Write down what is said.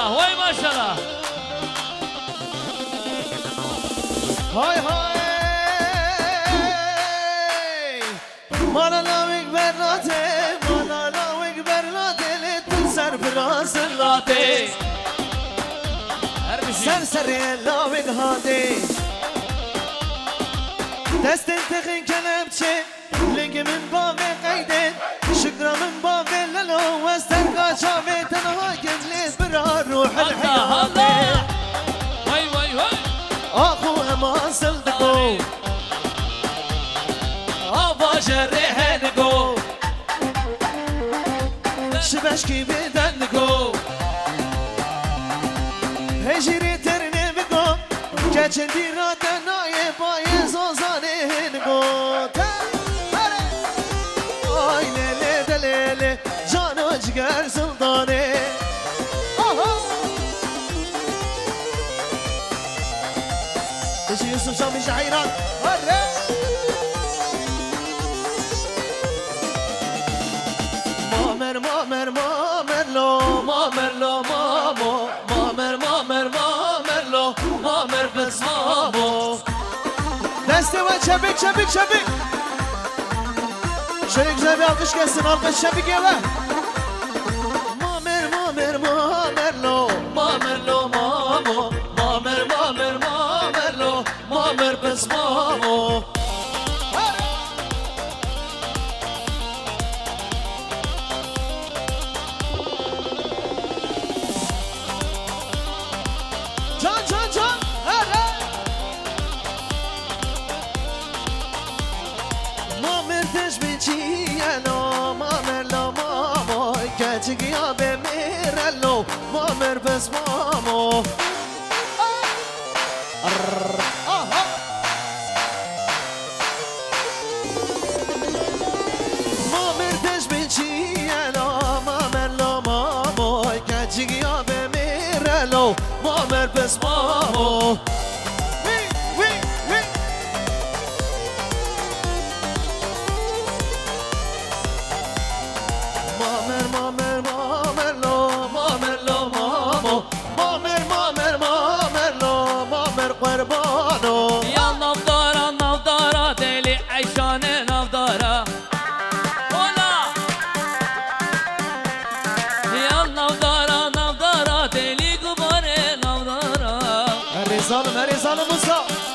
الله وای ماشاءالله های های مالا لاویک برناته مالا لاویک برناته لیتن سر براس لاته هر بشی سر سر لاویک هاته دست انتقین کنم چه لنگ من با قیده شکر من با للو وستر قاچا به تنها گدلیت برا روح الله الحياة الله وای وای وای اخو اما صدقو آبا جرحنگو شبشکی بدنگو هجری ترنه بگو که چندی را دنای پای زوزانه هنگو آی لیلی دلیلی جان و جگر سلطانه ايش يوسف شامي شعيران مامر مامر مامر لو مامر لو مامو مامر مامر مامر لو مامر بس مامو دسته و çabuk çabuk çabuk şöyle güzel bir alkış gelsin alkış çabuk yava mamer mamer mamer lo mamer lo mamo mamer mamer mamer lo mamer bes mamo can can can mamer teşbiçiyelo mamer lo mamo keçik ya be mirelo mamer bes mamo mamer teşbiçiyelo mamer lo mamo keçik ya be mirelo mamer bes mamo سال موسا